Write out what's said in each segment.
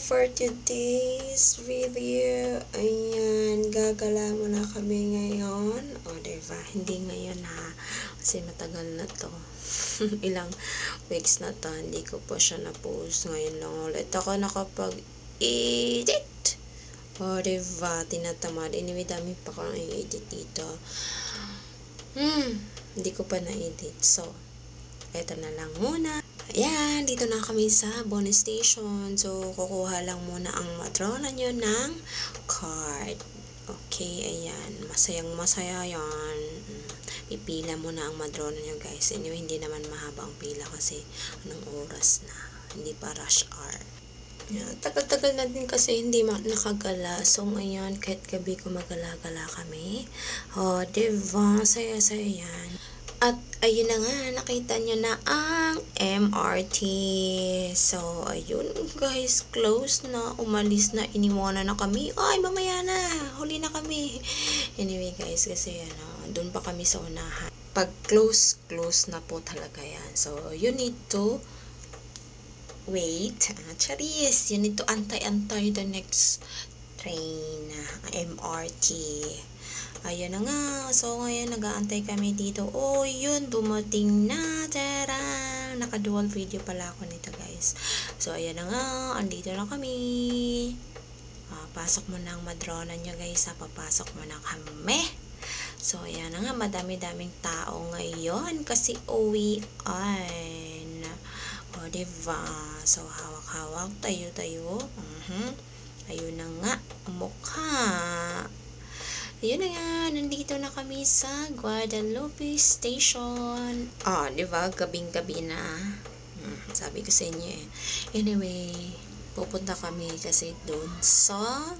for today's video. Ayan, gagala muna kami ngayon. O, diba? Hindi ngayon ha. Kasi matagal na to. Ilang weeks na to. Hindi ko po siya na-post. Ngayon lang ulit ako nakapag-edit. O, diba? Tinatamad. Anyway, dami pa kong i-edit dito. Hindi ko pa na-edit. So, eto na lang muna. Ayan, dito na kami sa bonus station. So, kukuha lang muna ang matrona nyo ng card. Okay, ayan. Masayang masaya yan. Pipila muna ang matrona nyo, guys. Anyway, hindi naman mahaba ang pila kasi anong oras na. Hindi pa rush hour. Yeah, tagal-tagal na din kasi hindi nakagala. So, ngayon, kahit gabi ko magala-gala kami. Oh, diba? Saya-saya yan. At ayun na nga, nakita nyo na ang MRT. So, ayun guys, close na, umalis na, iniwanan na kami. Ay, mamaya na, huli na kami. Anyway guys, kasi doon pa kami sa unahan. Pag close na po talaga yan. So, you need to wait. Charis, you need to antay-antay the next train, MRT. Ayan na nga. So, ngayon, nag-aantay kami dito. Oh, yun. Dumating na. Tara! Naka-dual video pala ako nito, guys. So, ayan na nga. Andito na kami. Pasok mo na ang madrona nyo, guys. Papasok mo na kami. So, ayan na nga. Madami-daming tao ngayon. Kasi uwian. O, diba? So, hawak-hawak. Tayo-tayo. Ayun na nga. Mukha. Ayun na nga, nandito na kami sa Guadalupe Station. Diba? Gabing-gabi na. Sabi ko sa inyo eh. Anyway, pupunta kami kasi doon sa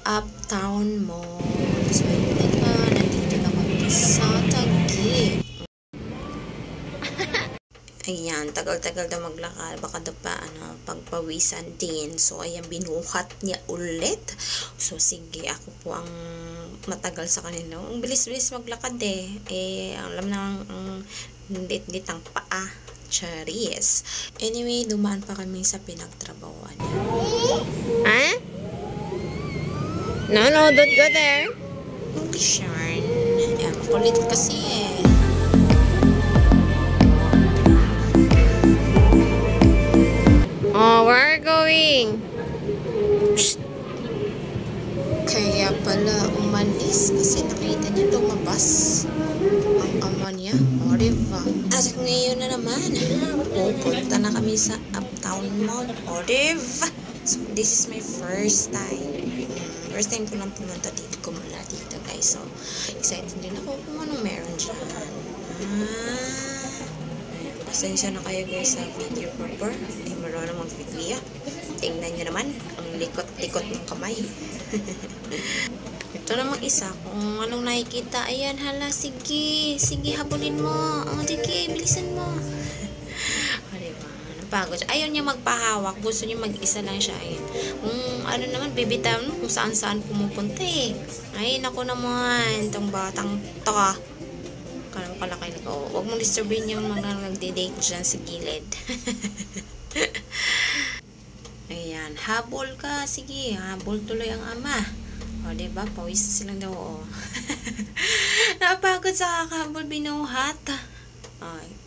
Uptown Mall. So, ayun na nga, nandito na kami sa Taguig. Ayan, tagal-tagal na maglakad. Baka daw pa, pagpawisan din. So, ayan, binuhat niya ulit. So, sige, ako po ang matagal sa kanila. Ang bilis-bilis maglakad eh. Alam na ang lit-lit ang paa. Charis. Anyway, dumaan pa kami sa pinagtrabawan. Huh? No, don't go there. English yarn. Ayan, kulit kasi eh. Oh, where are you going? Psst. Kaya pala umalis kasi nakita niya lumabas ang ama niya. O, diba? At ngayon na naman, pupunta na kami sa Uptown Mall. O, diba? So, this is my first time. First time ko lang pumunta dito, kumula dito, guys. So, excited din ako kung anong meron dyan. Pasensya na kayo guys sa video proper. Hindi marunong mag-video. Tingnan nyo naman ang likot-likot ng kamay. Ito namang isa. Kung anong nakikita, ayan, hala, sige. Sige, habulin mo. Sige, bilisan mo. Diba? Napagod. Ayaw niya magpahawak. Gusto niya mag-isa lang siya. Ayan. Kung naman, bibitawan mo kung saan-saan pumupunta eh. Ay, naku naman. Itong batang to. Kala kalaki na ko. Huwag mong disturbin yung mga nagde-date dyan sa gilid. Ayan. Habol ka. Sige. Habol tuloy ang ama. O, diba? Pawis silang daw. O. Napagod sa kakahabol binuhat.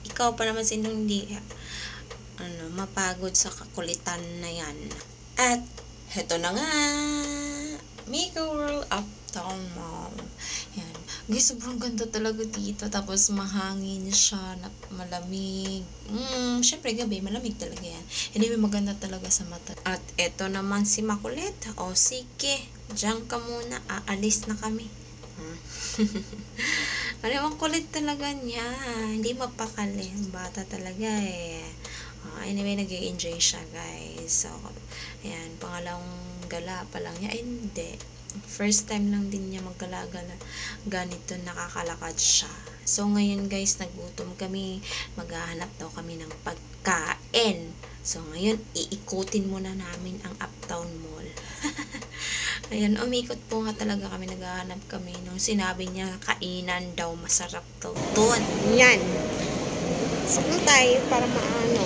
Ikaw pa naman sinong hindi mapagod sa kakulitan na yan. At, heto na nga. Mega World Uptown Mall. Yan. Guys, sobrang ganda talaga dito. Tapos mahangin siya, malamig. Syempre gabi, malamig talaga yan. Anyway, maganda talaga sa mata. At eto naman si Makulit. O sige, diyan ka muna. Aalis na kami. Ang kulit talaga niya. Hindi mapakali. Bata talaga eh. Anyway, nag-i-enjoy siya guys. So, ayan, pangalawang gala pa lang niya. Ay, hindi. First time lang din niya magkalagala. Ganito, nakakalakad siya. So, ngayon guys, nagutom kami. Maghahanap daw kami ng pagkain. So, ngayon, iikutin muna namin ang Uptown Mall. Ayan, umikot po nga talaga kami. Naghahanap kami. Nung sinabi niya, kainan daw, masarap daw doon. Yan. So, tayo para maano.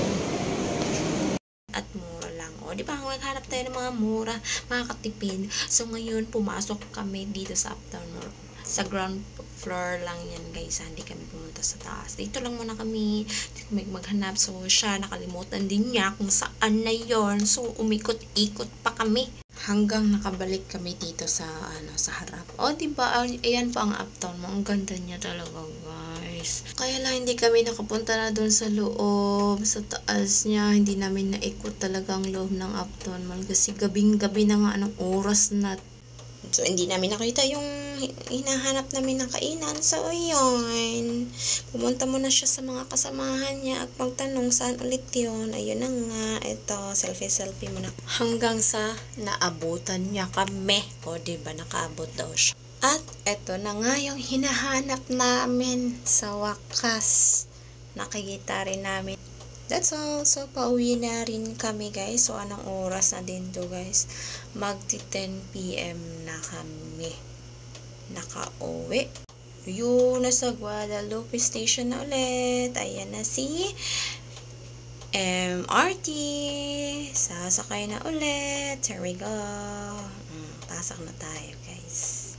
At mura lang. lang. O, di ba? Maghanap tayo ng mga mura, makakatipid. So, ngayon, pumasok kami dito sa Uptown Mall. Sa ground floor lang yan, guys. Hindi kami pumunta sa taas. Dito lang muna kami. Dito kami maghanap. So, siya, nakalimutan din niya kung saan na yon. So, umikot-ikot pa kami. Hanggang nakabalik kami dito sa, sa harap. O, diba? Ayan pa ang Uptown Mall. Ang ganda niya talaga, guys. Kaya lang, hindi kami nakapunta na doon sa loob. Sa taas niya, hindi namin naikot talaga ang loob ng Uptown Mall. Kasi gabing-gabi na nga, anong oras na. So, hindi namin nakita yung hinahanap namin ng kainan. So, ayun. Pumunta muna siya sa mga kasamahan niya at magtanong saan ulit yun. Ayun na nga. Ito, selfie muna. Hanggang sa naabutan niya kami. O, diba, nakaabot daw siya. At ito na nga yung hinahanap namin sa wakas. Nakikita rin namin. That's all. So, pauwi na rin kami, guys. So, anong oras na din to, guys? Magti 10 PM na kami nakauwi. Yun, nasa Guadalupe Station na ulit. Ayan na si MRT. Sasakay na ulit. Here we go. Pasok na tayo, guys.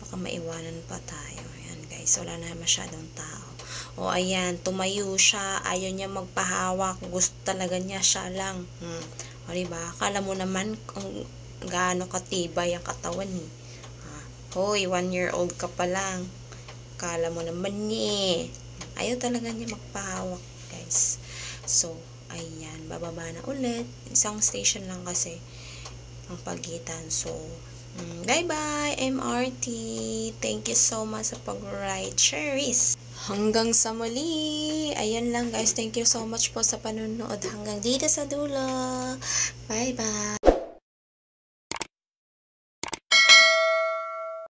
Baka maiwanan pa tayo. Ayan, guys. Wala na masyadong tao. O, ayan, tumayo siya. Ayaw niya magpahawak. Gusto talaga niya siya lang. O, diba? Akala mo naman kung gaano katibay ang katawan ni. Hoy, 1-year-old ka pa lang. Akala mo naman ni. Ayaw talaga niya magpahawak, guys. So, ayan. Bababa na ulit. Isang station lang kasi ang pagitan. So, bye-bye, MRT. Thank you so much sa pag-ride. Cherries. Hanggang sa muli. Ayan lang, guys. Thank you so much po sa panonood. Hanggang dito sa dulo. Bye-bye.